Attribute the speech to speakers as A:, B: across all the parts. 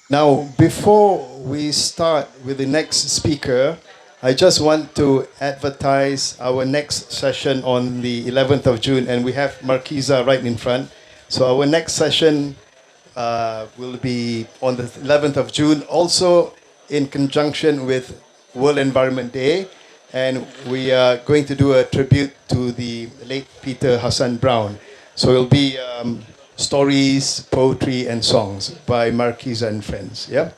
A: Now, before we start with the next speaker, I just want to advertise our next session on the 11th of June, and we have Marquisa right in front. So our next session will be on the 11th of June, also in conjunction with World Environment Day, and we are going to do a tribute to the late Peter Hassan Brown. So it'll be stories, poetry, and songs by Marquisa and friends. Yeah,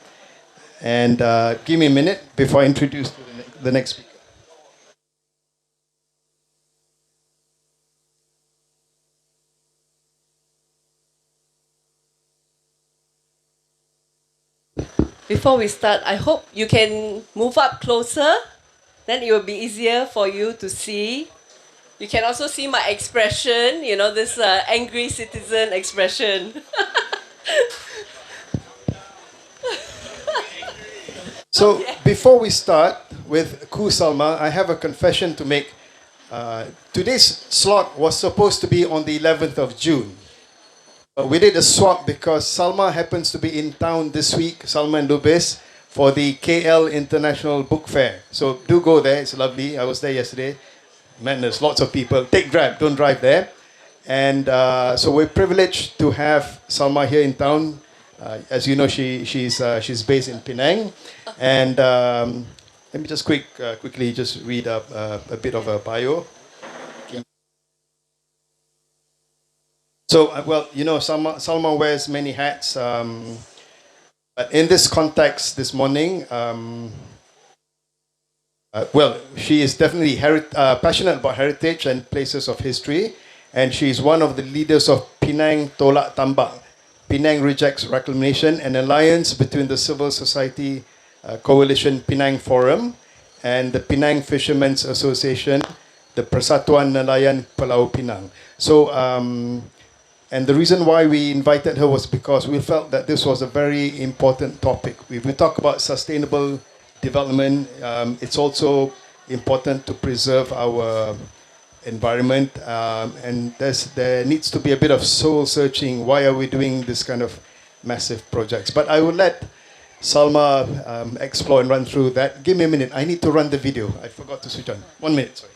A: and give me a minute before I introduce the next speaker.
B: Before we start, I hope you can move up closer. Then it will be easier for you to see. You can also see my expression, this angry citizen expression.
A: So before we start with Khoo Salma, I have a confession to make. Today's slot was supposed to be on the 11th of June. We did a swap because Salma happens to be in town this week, Salma and Lubis, for the KL International Book Fair. So do go there, it's lovely. I was there yesterday. Man, there's lots of people. Take Grab, don't drive there. And so we're privileged to have Salma here in town. As you know, she's based in Penang. And let me just quickly just read a bit of her bio. So, Salma wears many hats. But in this context this morning, she is definitely passionate about heritage and places of history. And she is one of the leaders of Penang Tolak Tambak, Penang Rejects Reclamation, an alliance between the civil society coalition Penang Forum and the Penang Fishermen's Association, the Persatuan Nelayan Pulau Pinang. So, and the reason why we invited her was because we felt that this was a very important topic. If we talk about sustainable development, it's also important to preserve our environment, and there needs to be a bit of soul searching. Why are we doing this kind of massive projects? But I will let Salma explore and run through that. Give me a minute. I need to run the video. I forgot to switch on. 1 minute, sorry.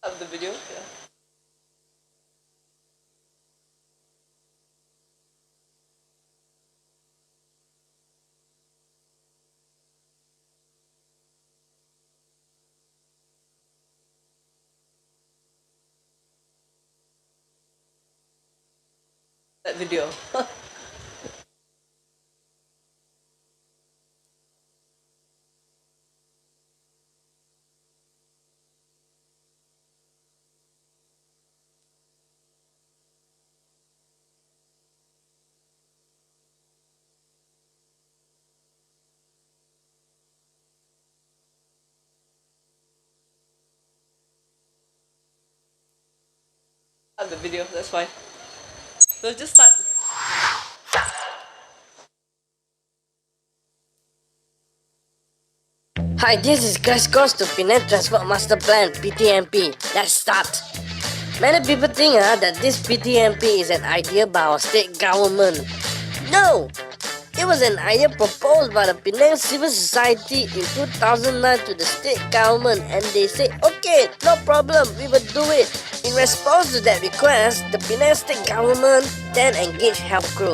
B: Of the video, yeah. That video. Of the video, that's fine. We'll just start.
C: Hi, this is Crash Course to Penang Transport Master Plan, PTMP. Let's start. Many people think that this PTMP is an idea by our state government. No! It was an idea proposed by the Penang Civil Society in 2009 to the state government, and they said, okay, no problem, we will do it. In response to that request, the Penang state government then engaged HealthCrow,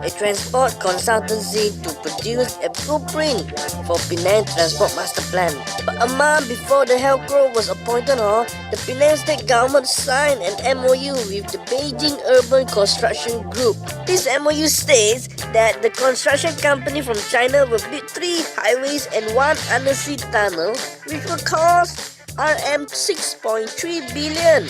C: a transport consultancy, to produce a blueprint for Penang Transport Master Plan. But a month before the HealthCrow was appointed, the Penang state government signed an MOU with the Beijing Urban Construction Group. This MOU states that the construction company from China will build 3 highways and 1 undersea tunnel, which will cost RM 6.3 billion.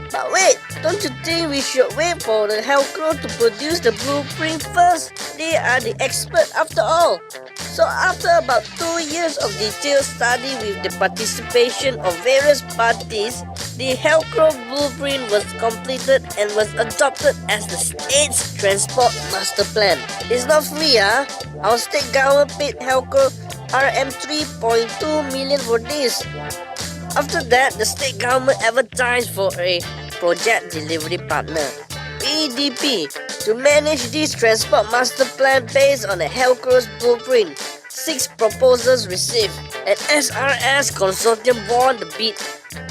C: But wait, don't you think we should wait for the HealthCrow to produce the blueprint first? They are the expert after all. So after about 2 years of detailed study with the participation of various parties, the HealthCrow blueprint was completed and was adopted as the state's transport master plan. It's not free, Our state government paid HealthCrow RM 3.2 million for this. After that, the state government advertised for a project delivery partner. EDP to manage this transport master plan based on a Helcro's blueprint. 6 proposals received, and SRS consortium won the bid,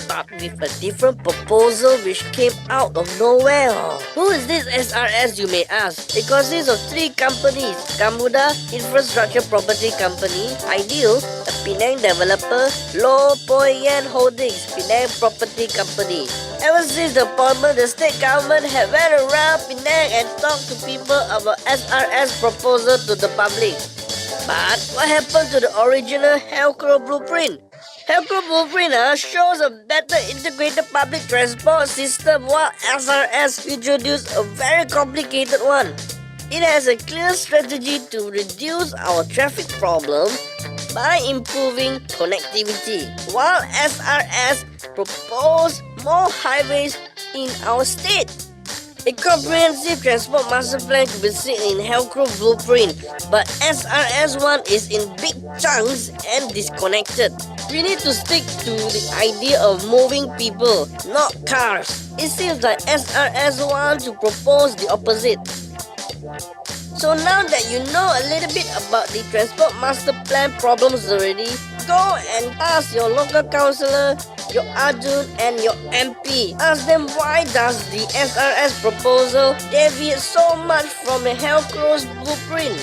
C: but with a different proposal which came out of nowhere. Who is this SRS, you may ask? It consists of 3 companies: Gamuda Infrastructure Property Company, Ideal, a Penang developer, Low Poi Yan Holdings, Penang Property Company. Ever since the appointment, the state government had went around Penang and talked to people about SRS proposal to the public. But what happened to the original Helcro blueprint? Helcro blueprint shows a better integrated public transport system, while SRS introduced a very complicated one. It has a clear strategy to reduce our traffic problem by improving connectivity, while SRS proposed more highways in our state. A comprehensive transport master plan could be seen in Helcro blueprint, but SRS1 is in big chunks and disconnected. We need to stick to the idea of moving people, not cars. It seems like SRS1 to propose the opposite. So now that you know a little bit about the transport master plan problems already, go and ask your local councillor, your Arjun and your MP. Ask them why does the SRS proposal deviate so much from a Helcro's blueprint.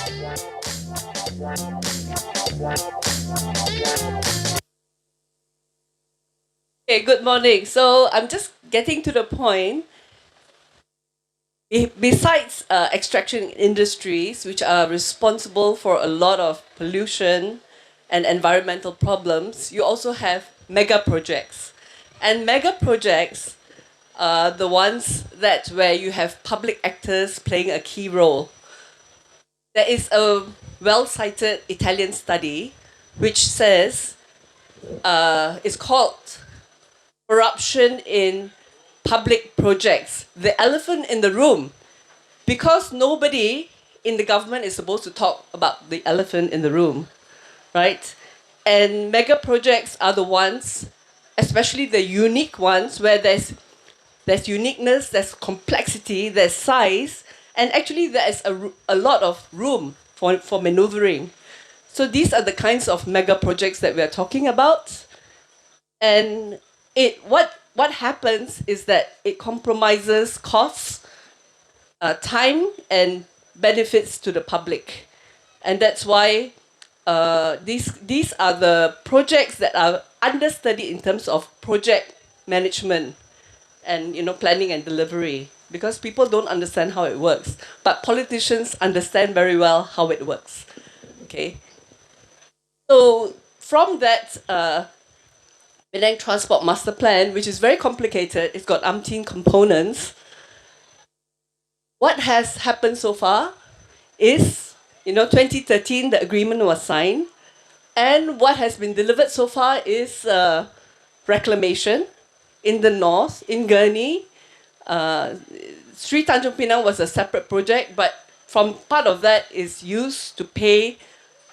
B: Okay, good morning. So I'm just getting to the point. Besides extraction industries, which are responsible for a lot of pollution and environmental problems, you also have mega projects. And mega projects are the ones that where you have public actors playing a key role. There is a well-cited Italian study which says it's called corruption in public projects, the elephant in the room, because nobody in the government is supposed to talk about the elephant in the room, right? And mega projects are the ones, especially the unique ones, where there's uniqueness, there's complexity, there's size, and actually there is a lot of room for maneuvering. So these are the kinds of mega projects that we are talking about. And what happens is that it compromises costs, time, and benefits to the public. And that's why these are the projects that are understudied in terms of project management and planning and delivery, because people don't understand how it works, but politicians understand very well how it works. Okay, so from that Penang Transport Master Plan, which is very complicated, it's got umpteen components. What has happened so far is 2013 the agreement was signed, and what has been delivered so far is reclamation in the north, in Gurney. Sri Tanjung Pinang was a separate project, but from part of that is used to pay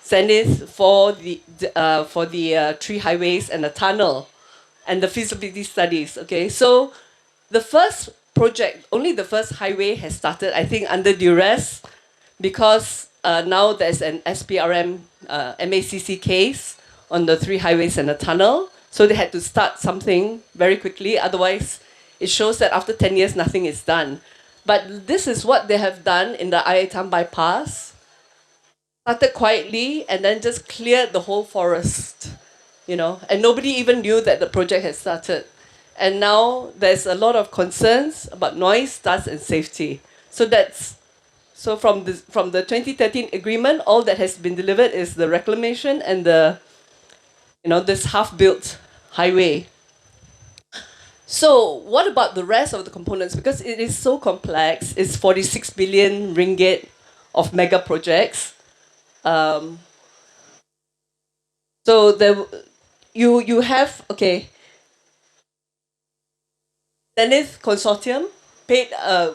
B: Zenith for the 3 highways and a tunnel and the feasibility studies. Okay, so the first project, only the first highway has started, I think, under duress, because now there's an SPRM MACC case on the 3 highways and a tunnel. So they had to start something very quickly. Otherwise, it shows that after 10 years, nothing is done. But this is what they have done in the Aitam bypass. Started quietly and then just cleared the whole forest, and nobody even knew that the project had started. And now there's a lot of concerns about noise, dust, and safety. So from the 2013 agreement, all that has been delivered is the reclamation and this half-built highway. So what about the rest of the components? Because it is so complex. It's 46 billion ringgit of mega projects. So you have Zenith Consortium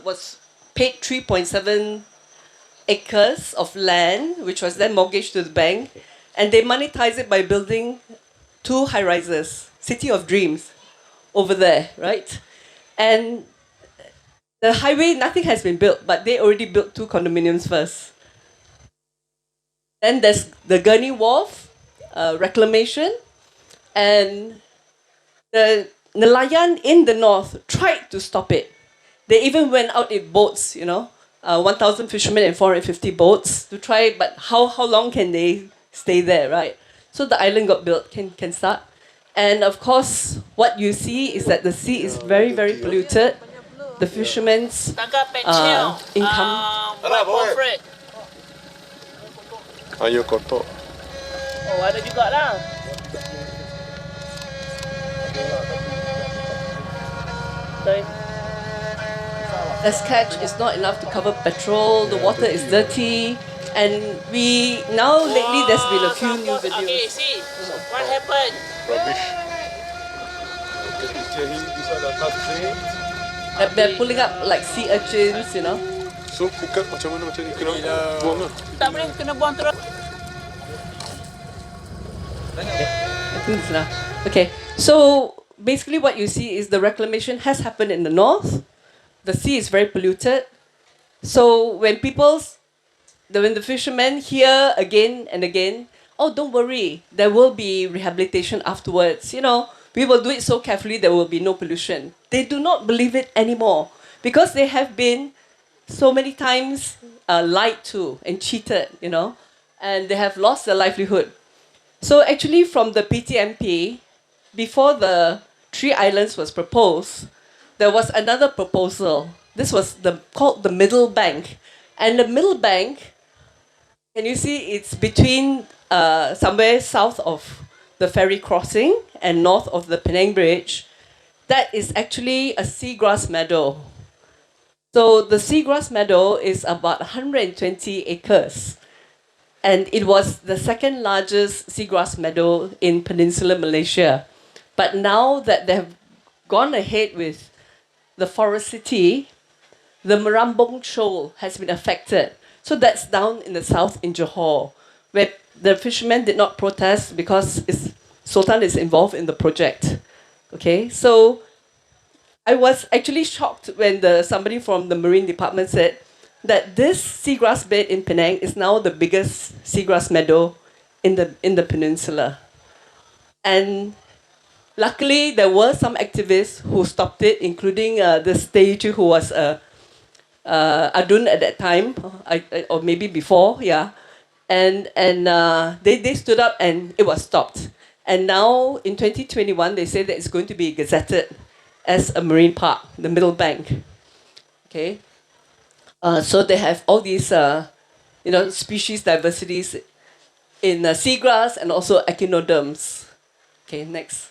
B: was paid 3.7 acres of land, which was then mortgaged to the bank, and they monetize it by building 2 high-rises, City of Dreams, over there, right? And The highway, nothing has been built, but they already built 2 condominiums first. Then there's the Gurney Wharf reclamation, and the nelayan in the north tried to stop it. They even went out in boats, 1,000 fishermen and 450 boats to try, but how long can they stay there, right? So the island got built, can start. And of course, what you see is that the sea is very, very polluted. The fishermen's income.
D: Ayo kotor.
C: Oh, ada juga lah.
B: As catch is not enough to cover petrol, the water is dirty, and we now lately there's been a few new videos.
C: Okay, see what happened.
D: Rubbish.
B: They're pulling up like sea urchins,
D: So bukan macam mana macam ni kena buang lah.
C: Tak boleh kena buang terus.
B: I think it's enough. Okay, so basically what you see is the reclamation has happened in the north. The sea is very polluted. So when when the fishermen hear again and again, oh, don't worry, there will be rehabilitation afterwards. We will do it so carefully, there will be no pollution. They do not believe it anymore because they have been so many times lied to and cheated, and they have lost their livelihood. So actually from the PTMP, before the 3 islands was proposed, there was another proposal. This was called the Middle Bank. And the Middle Bank, can you see it's between somewhere south of the ferry crossing and north of the Penang Bridge. That is actually a seagrass meadow. So the seagrass meadow is about 120 acres. And it was the second largest seagrass meadow in peninsular Malaysia. But now that they have gone ahead with the forest city, the Merambong Shoal has been affected. So that's down in the south in Johor, where the fishermen did not protest because Sultan is involved in the project. Okay, so I was actually shocked when somebody from the Marine Department said that this seagrass bed in Penang is now the biggest seagrass meadow in the peninsula. And luckily, there were some activists who stopped it, including this Teju who was Adun at that time, or maybe before, yeah. And they stood up and it was stopped. And now in 2021, they say that it's going to be gazetted as a marine park, the Middle Bank. Okay. So they have all these, species diversities in seagrass and also echinoderms. Okay, next.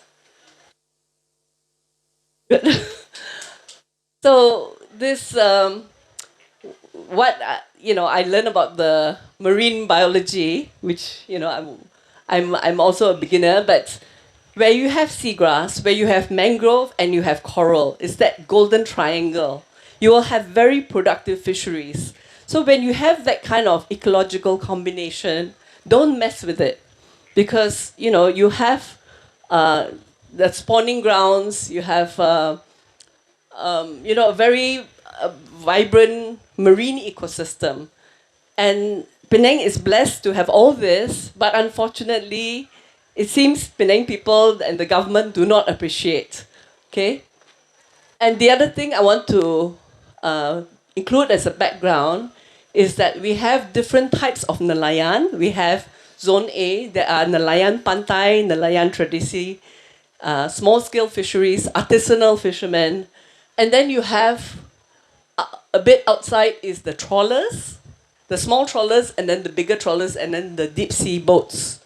B: Good. So this, I learned about the marine biology, which I'm also a beginner, but where you have seagrass, where you have mangrove and you have coral, it's that golden triangle. You will have very productive fisheries. So when you have that kind of ecological combination, don't mess with it, because you have the spawning grounds, you have a very vibrant marine ecosystem, and Penang is blessed to have all this, but unfortunately, it seems Penang people and the government do not appreciate. Okay? And the other thing I want to include as a background is that we have different types of nelayan. We have Zone A, there are nelayan pantai, nelayan tradisi, small-scale fisheries, artisanal fishermen. And then you have, a bit outside is the trawlers, the small trawlers, and then the bigger trawlers, and then the deep-sea boats.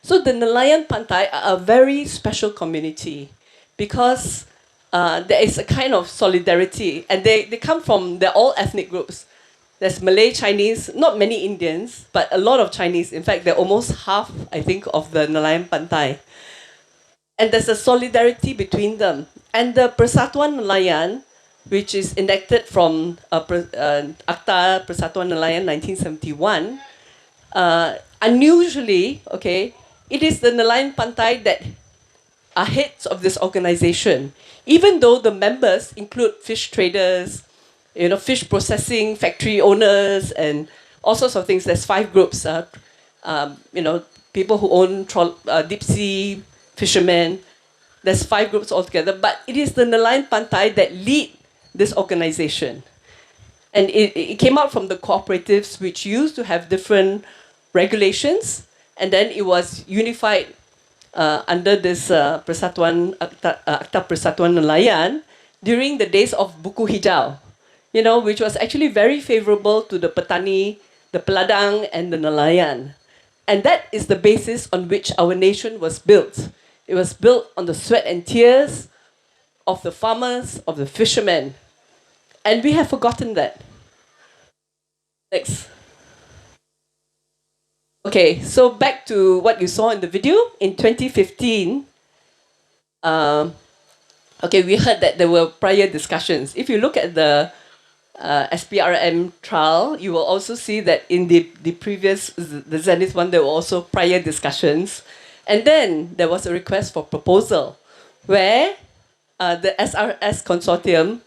B: So the nelayan pantai are a very special community because there is a kind of solidarity, and they're all ethnic groups. There's Malay, Chinese, not many Indians, but a lot of Chinese. In fact, they're almost half, I think, of the nelayan pantai. And there's a solidarity between them. And the Persatuan Nelayan, which is enacted from Akta Persatuan Nelayan 1971, unusually, okay, it is the nelayan pantai that are heads of this organization, even though the members include fish traders, fish processing factory owners and all sorts of things. There's 5 groups, people who own deep sea fishermen. There's 5 groups altogether, but it is the Nelayan Pantai that lead this organization. And it came out from the cooperatives, which used to have different regulations, and then it was unified under this Persatuan Akta Persatuan Nelayan during the days of Buku Hijau, which was actually very favorable to the petani, the peladang, and the nelayan. And that is the basis on which our nation was built. It was built on the sweat and tears of the farmers, of the fishermen. And we have forgotten that. Next. Okay, so back to what you saw in the video. In 2015, we heard that there were prior discussions. If you look at the SPRM trial, you will also see that in the previous, the Zenith one, there were also prior discussions. And then there was a request for proposal where the SRS consortium,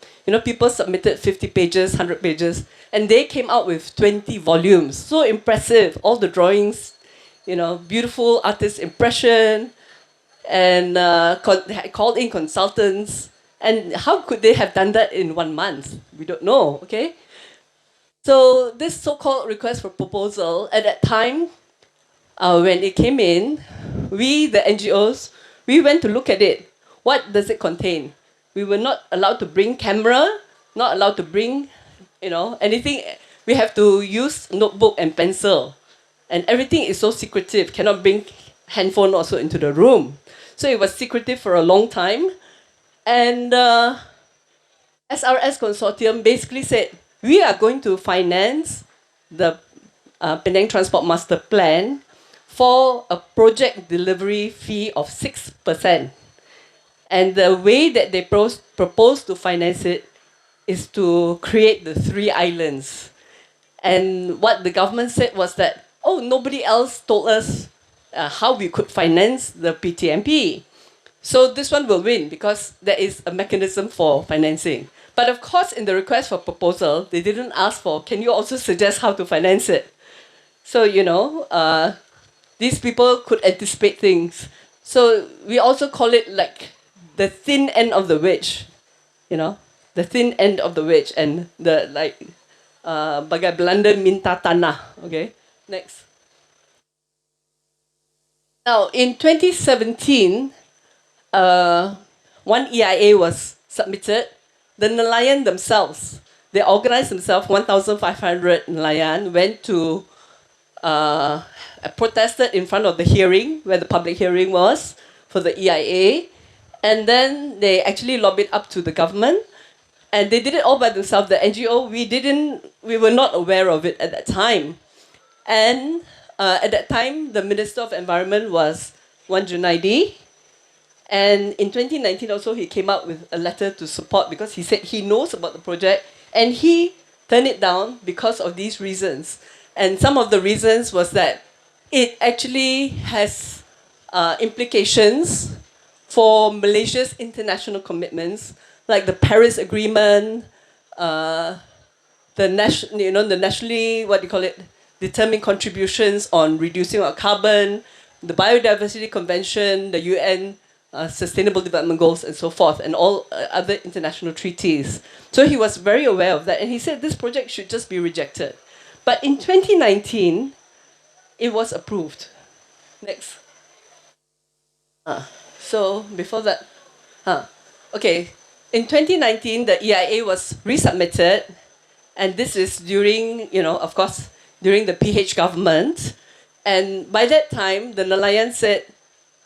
B: people submitted 50 pages, 100 pages, and they came out with 20 volumes. So impressive, all the drawings, beautiful artist impression, and called in consultants. And how could they have done that in 1 month? We don't know, okay? So this so-called request for proposal, at that time, when it came in, we, the NGOs, we went to look at it. What does it contain? We were not allowed to bring camera, not allowed to bring, anything. We have to use notebook and pencil. And everything is so secretive, cannot bring handphone also into the room. So it was secretive for a long time. And SRS Consortium basically said, we are going to finance the Penang Transport Master Plan for a project delivery fee of 6%. And the way that they propose to finance it is to create the 3 islands. And what the government said was that, nobody else told us how we could finance the PTMP. So this one will win because there is a mechanism for financing. But of course, in the request for proposal, they didn't ask for, can you also suggest how to finance it? So, these people could anticipate things. So we also call it like the thin end of the wedge, the thin end of the wedge, and the bagai Belanda minta tanah. Okay, next. Now in 2017, one EIA was submitted. The nelayan themselves, they organized themselves. 1,500 nelayan went to protested in front of the hearing where the public hearing was for the EIA. And then they actually lobbied up to the government, and they did it all by themselves. The NGO, we were not aware of it at that time. And at that time, the Minister of Environment was Wan Junaidi. And in 2019 also, he came out with a letter to support because he said he knows about the project and he turned it down because of these reasons. And some of the reasons was that it actually has implications for Malaysia's international commitments, like the Paris Agreement, the nationally, determined contributions on reducing our carbon, the Biodiversity Convention, the UN Sustainable Development Goals, and so forth, and all other international treaties. So he was very aware of that, and he said this project should just be rejected. But in 2019, it was approved. Next. So before that, okay. In 2019, the EIA was resubmitted, and this is during, of course, during the PH government. And by that time, the nelayan said,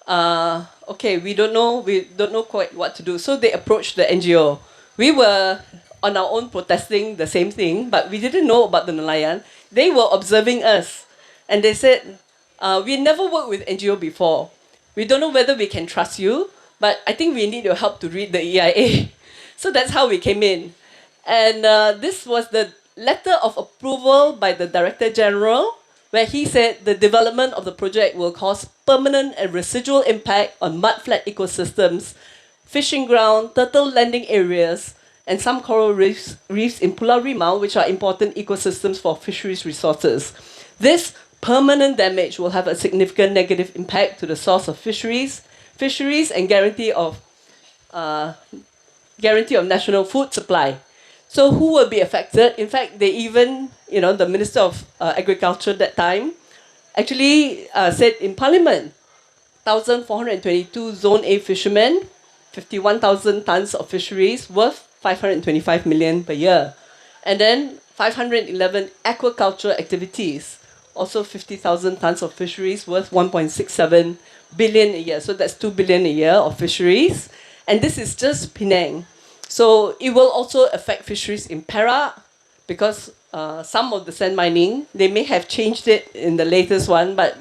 B: okay, we don't know quite what to do. So they approached the NGO. We were on our own protesting the same thing, but we didn't know about the nelayan. They were observing us, and they said, we never worked with NGO before. We don't know whether we can trust you, but I think we need your help to read the EIA. So that's how we came in. And this was the letter of approval by the Director General, where he said the development of the project will cause permanent and residual impact on mudflat ecosystems, fishing ground, turtle landing areas, and some coral reefs in Pulau Rimau, which are important ecosystems for fisheries resources. This permanent damage will have a significant negative impact to the source of fisheries, and guarantee of national food supply. So who will be affected? In fact, they even, the Minister of Agriculture that time actually said in Parliament, 1,422 Zone A fishermen, 51,000 tons of fisheries worth 525 million per year. And then 511 aquaculture activities, also 50,000 tons of fisheries worth 1.67 billion a year. So that's 2 billion a year of fisheries. And this is just Penang. So it will also affect fisheries in Perak because some of the sand mining, they may have changed it in the latest one, but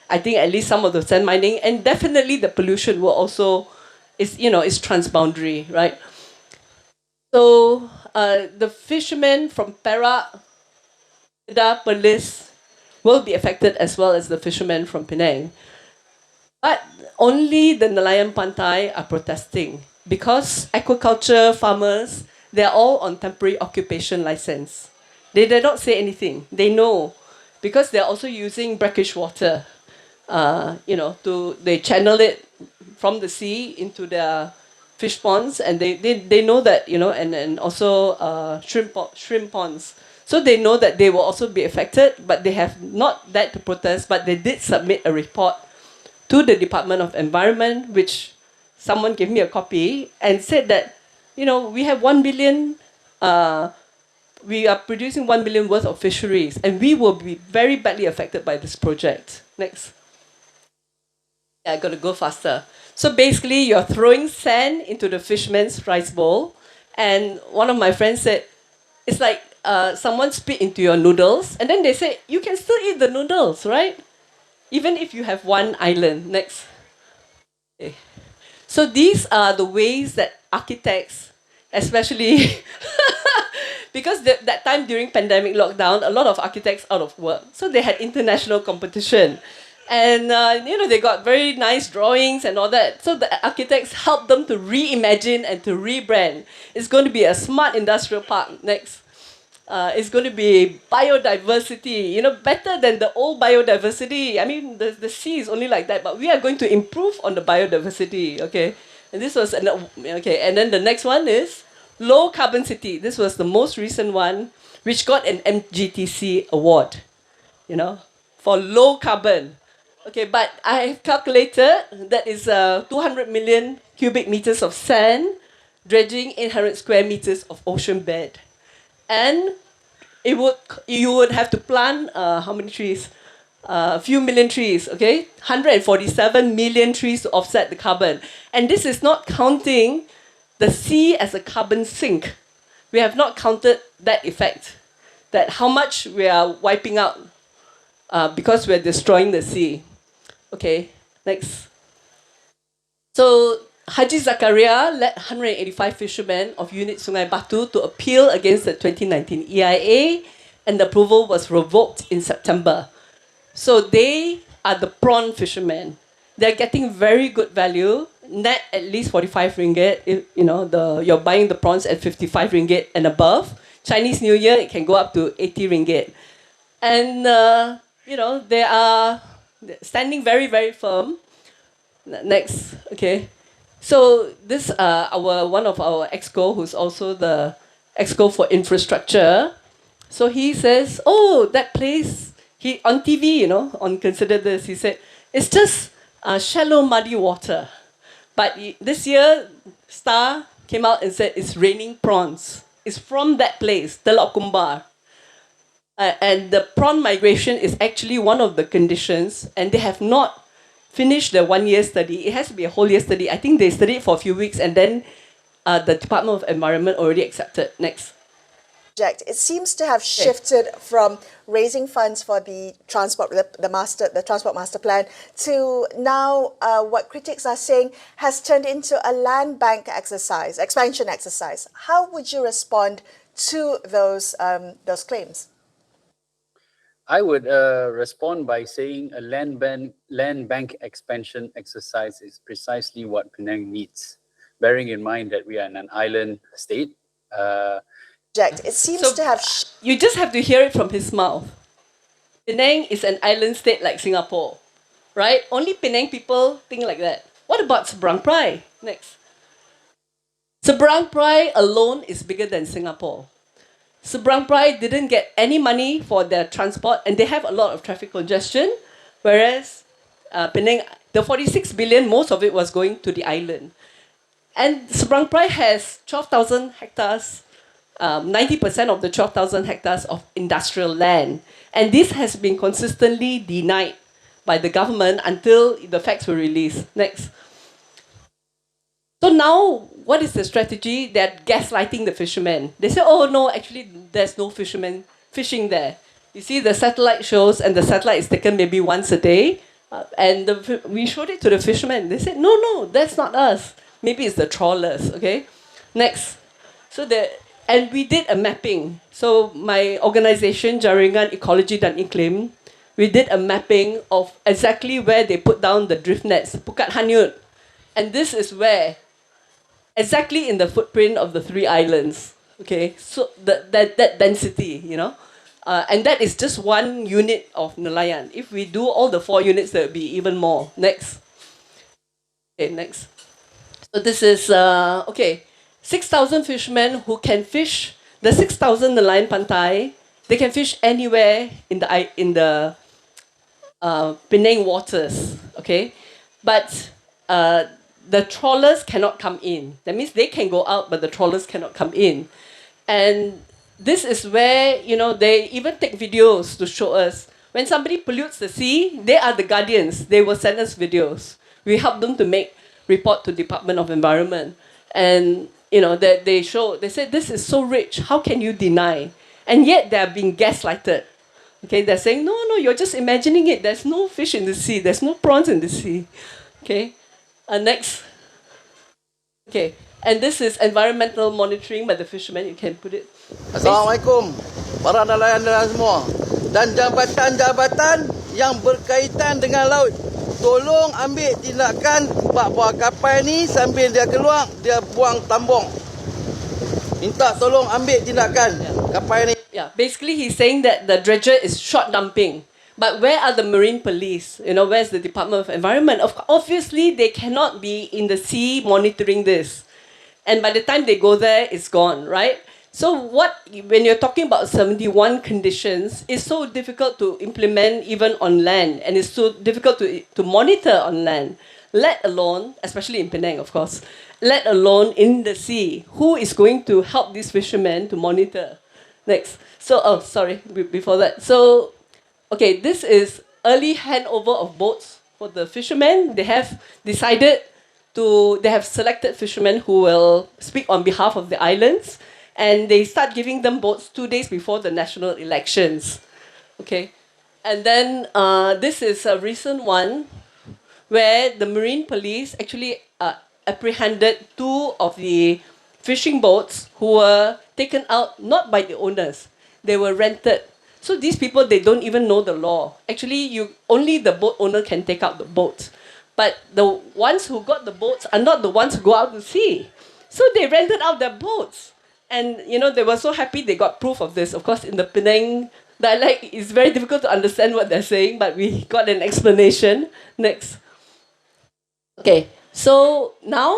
B: I think at least some of the sand mining, and definitely the pollution will also, is transboundary, right? So the fishermen from Perak, Kedah, Perlis will be affected as well as the fishermen from Penang. But only the Nelayan Pantai are protesting because aquaculture farmers, they're all on temporary occupation license. They did not say anything. They know because they're also using brackish water. They channel it from the sea into their fish ponds, and they know that, and also shrimp ponds. So they know that they will also be affected, but they have not that to protest, but they did submit a report to the Department of Environment, which someone gave me a copy and said that, we have 1 billion, we are producing 1 billion worth of fisheries, and we will be very badly affected by this project. Next. Yeah, I got to go faster. So basically, you're throwing sand into the fisherman's rice bowl, and one of my friends said, it's like someone spit into your noodles, and then they say, you can still eat the noodles, right? Even if you have one island. Next. Okay. So these are the ways that architects, especially because that time during pandemic lockdown, a lot of architects out of work. So they had international competition. And, they got very nice drawings and all that. So the architects helped them to reimagine and to rebrand. It's going to be a smart industrial park. Next. It's going to be biodiversity, better than the old biodiversity. I mean, the sea is only like that, but we are going to improve on the biodiversity, okay? And this was, okay, and then the next one is low carbon city. This was the most recent one, which got an MGTC award, for low carbon. Okay, but I have calculated that is 200 million cubic meters of sand, dredging 800 square meters of ocean bed. And you would have to plant how many trees? A few million trees, okay? 147 million trees to offset the carbon. And this is not counting the sea as a carbon sink. We have not counted that effect, that how much we are wiping out because we're destroying the sea. Okay, next. So Haji Zakaria led 185 fishermen of Unit Sungai Batu to appeal against the 2019 EIA, and the approval was revoked in September. So they are the prawn fishermen. They're getting very good value, net at least 45 ringgit. If, you're buying the prawns at 55 ringgit and above. Chinese New Year, it can go up to 80 ringgit. And, they are standing very, very firm. Next, okay. So this one of our exco, who's also the exco for infrastructure. So he says, oh, that place, he on TV, on Consider This, he said, it's just shallow, muddy water. But this year, Star came out and said it's raining prawns. It's from that place, Telok Kumbar. And the prawn migration is actually one of the conditions, and they have not finished the 1 year study. It has to be a whole year study. I think they studied for a few weeks, and then the Department of Environment already accepted. Next.
E: It seems to have shifted from raising funds for the Transport Master Plan to now what critics are saying has turned into a land bank exercise, expansion exercise. How would you respond to those claims?
F: I would respond by saying a land bank expansion exercise is precisely what Penang needs, bearing in mind that we are in an island state
E: It seems
B: So
E: to have
B: you just have to hear it from his mouth. Penang is an island state like Singapore, right? Only Penang people think like that. What about Seberang Perai? Next. Seberang Perai alone is bigger than Singapore. Seberang Perai didn't get any money for their transport and they have a lot of traffic congestion, whereas Penang, the 46 billion, most of it was going to the island. And Seberang Perai has 12,000 hectares, 90% of the 12,000 hectares of industrial land. And this has been consistently denied by the government until the facts were released. Next. So now, what is the strategy? They're gaslighting the fishermen. They say, oh no, actually there's no fishermen fishing there. You see the satellite shows and the satellite is taken maybe once a day. We showed it to the fishermen. They said, no, that's not us. Maybe it's the trawlers, okay? Next. And we did a mapping. So my organization, Jaringan Ecology dan Iklim, we did a mapping of exactly where they put down the drift nets, Pukat Hanyut. And this is where, exactly in the footprint of the 3 islands, okay? So that density, you know? And that is just 1 unit of Nelayan. If we do all the 4 units, there will be even more. Next. Okay, next. So this is, 6,000 fishermen who can fish the 6,000 Nelayan Pantai. They can fish anywhere in the Penang waters, okay? But the trawlers cannot come in. That means they can go out, but the trawlers cannot come in. And this is where, they even take videos to show us. When somebody pollutes the sea, they are the guardians. They will send us videos. We help them to make report to Department of Environment. And, they said, this is so rich. How can you deny? And yet they're being gaslighted. Okay, they're saying, no, you're just imagining it. There's no fish in the sea. There's no prawns in the sea. Okay, next. Okay, and this is environmental monitoring by the fishermen. You can put it.
G: Assalamualaikum para nelayan-nelayan semua dan jabatan-jabatan yang berkaitan dengan laut. Tolong ambil tindakan bawa kapal ni sambil dia keluar, dia buang tambang. Minta tolong ambil tindakan kapal ni.
B: Yeah, basically he's saying that the dredger is short dumping. But where are the marine police? Where's the Department of Environment? Obviously, they cannot be in the sea monitoring this. And by the time they go there, it's gone, right? So when you're talking about 71 conditions, it's so difficult to implement even on land. And it's so difficult to monitor on land. Let alone, especially in Penang, of course, let alone in the sea. Who is going to help these fishermen to monitor? Next. So, before that. So, okay, this is early handover of boats for the fishermen. They have selected fishermen who will speak on behalf of the islands. And they start giving them boats 2 days before the national elections. Okay. And then this is a recent one where the marine police actually apprehended 2 of the fishing boats who were taken out not by the owners. They were rented. So these people, they don't even know the law. Actually, only the boat owner can take out the boats. But the ones who got the boats are not the ones who go out to sea. So they rented out their boats. And, they were so happy they got proof of this. Of course, in the Penang dialect, it's very difficult to understand what they're saying, but we got an explanation. Next. Okay, so now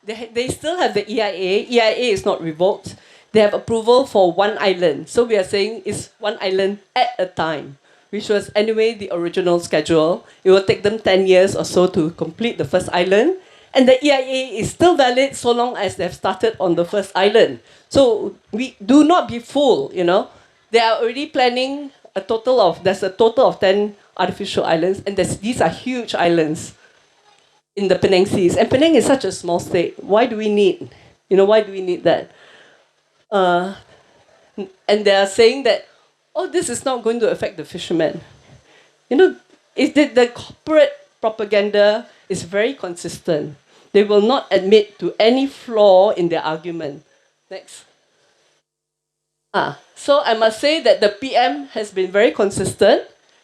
B: they still have the EIA. EIA is not revoked. They have approval for 1 island. So we are saying it's 1 island at a time, which was anyway the original schedule. It will take them 10 years or so to complete the first island. And the EIA is still valid so long as they've started on the first island. So we do not be fooled, They are already planning there's a total of 10 artificial islands. And these are huge islands in the Penang Seas. And Penang is such a small state. Why do we need that? And they are saying that, this is not going to affect the fishermen. The corporate propaganda is very consistent. They will not admit to any flaw in their argument. Next. So I must say that the PM has been very consistent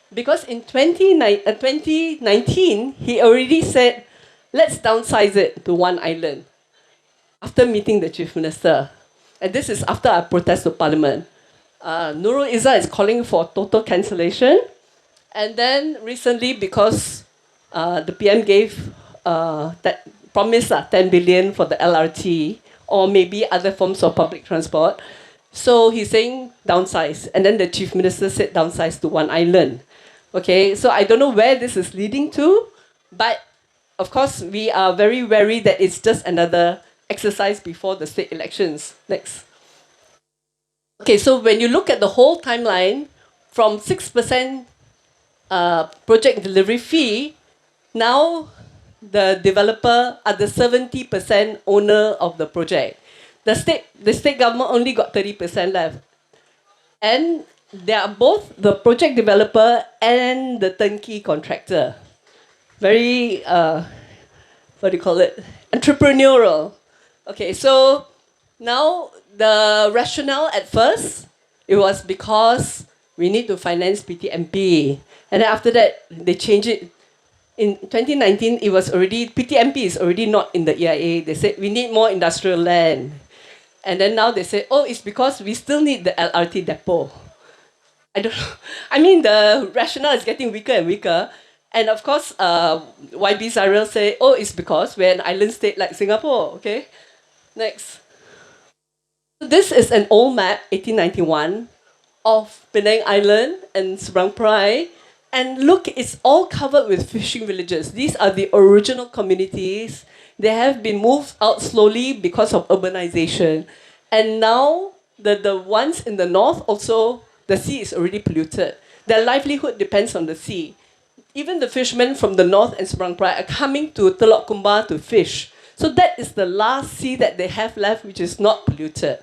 B: because in 2019, he already said, let's downsize it to 1 island after meeting the Chief Minister. and this is after I protest to Parliament. Nurul Izzah is calling for total cancellation. And then recently, because the PM gave that promise 10 billion for the LRT or maybe other forms of public transport, so he's saying downsize. And then the Chief Minister said downsize to one island. Okay, so I don't know where this is leading to, but of course we are very wary that it's just another exercise before the state elections. Next. Okay, so when you look at the whole timeline, from 6% project delivery fee, now the developer are the 70% owner of the project. The state government only got 30% left. And they are both the project developer and the turnkey contractor. Very, what do you call it? Entrepreneurial. Okay, so now the rationale at first, it was because we need to finance PTMP. And then after that, they changed it. In 2019, it was already, PTMP is already not in the EIA. They said, we need more industrial land. And then now they say, oh, it's because we still need the LRT depot. I don't know. I mean, the rationale is getting weaker and weaker. And of course, YB Cyril say, oh, it's because we're an island state like Singapore, okay? Next. This is an old map, 1891, of Penang Island and Seberang Perai. And look, it's all covered with fishing villages. These are the original communities. They have been moved out slowly because of urbanization. And now, the ones in the north also, the sea is already polluted. Their livelihood depends on the sea. Even the fishermen from the north and Seberang Perai are coming to Telok Kumbar to fish. So that is the last sea that they have left which is not polluted.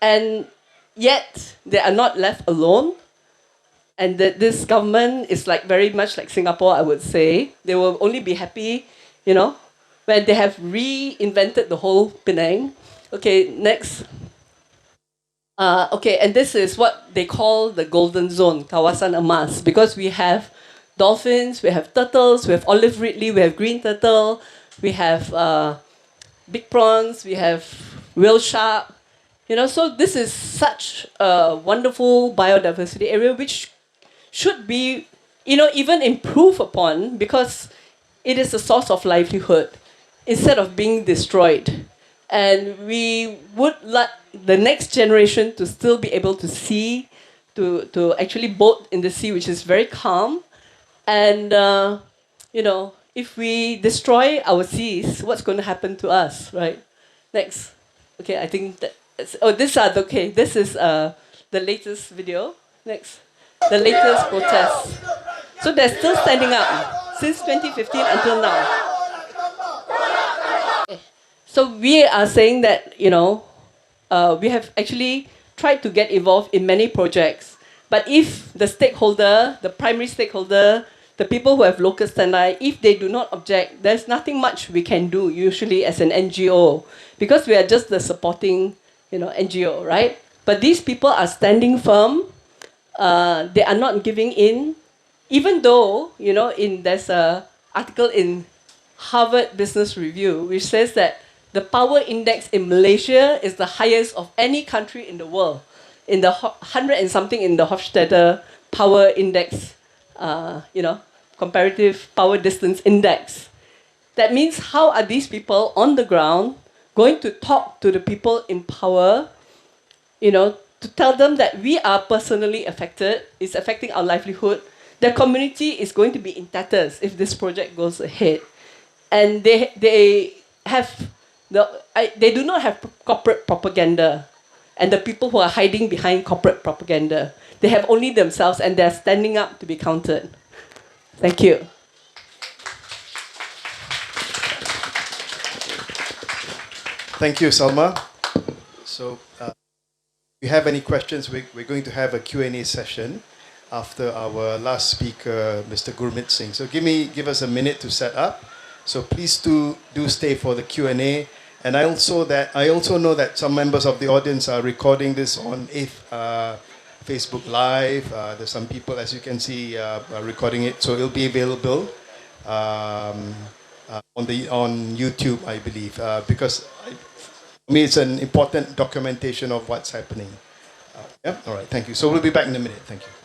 B: And yet, they are not left alone. And this government is like very much like Singapore, I would say. They will only be happy, you know, when they have reinvented the whole Penang. Okay, next. Okay, and this is what they call the golden zone, Kawasan Emas, because we have dolphins, we have turtles, we have olive ridley, we have green turtle, we have big prawns, we have whale shark. You know, so this is such a wonderful biodiversity area which should be, you know, even improved upon because it is a source of livelihood instead of being destroyed. And we would like the next generation to still be able to see, to actually boat in the sea, which is very calm. And, you know, if we destroy our seas, what's going to happen to us, right? Next. Okay, I think that, oh, this is the latest video. Next. The latest protest. So they're still standing up since 2015 until now. So we are saying that, you know, we have actually tried to get involved in many projects. But if the stakeholder, the primary stakeholder, the people who have local standby, if they do not object, there's nothing much we can do usually as an NGO because we are just the supporting, you know, NGO, right? But these people are standing firm. They are not giving in, even though, you know, there's an article in Harvard Business Review which says that the power index in Malaysia is the highest of any country in the world, in the 100 and something in the Hofstadter power index, you know, comparative power distance index. That means how are these people on the ground going to talk to the people in power, you know, to tell them that we are personally affected, it's affecting our livelihood. The community is going to be in tatters if this project goes ahead. And they do not have corporate propaganda. And the people who are hiding behind corporate propaganda, they have only themselves and they're standing up to be counted. Thank you.
A: Thank you, Salma. So, if you have any questions, we're going to have a Q&A session after our last speaker, Mr. Gurmit Singh. So give us a minute to set up. So please do stay for the Q&A. And I also know that some members of the audience are recording this on Facebook Live. There's some people, as you can see, are recording it. So it'll be available on YouTube, I believe, because For me, it's an important documentation of what's happening. Yeah, all right, thank you. So we'll be back in a minute. Thank you.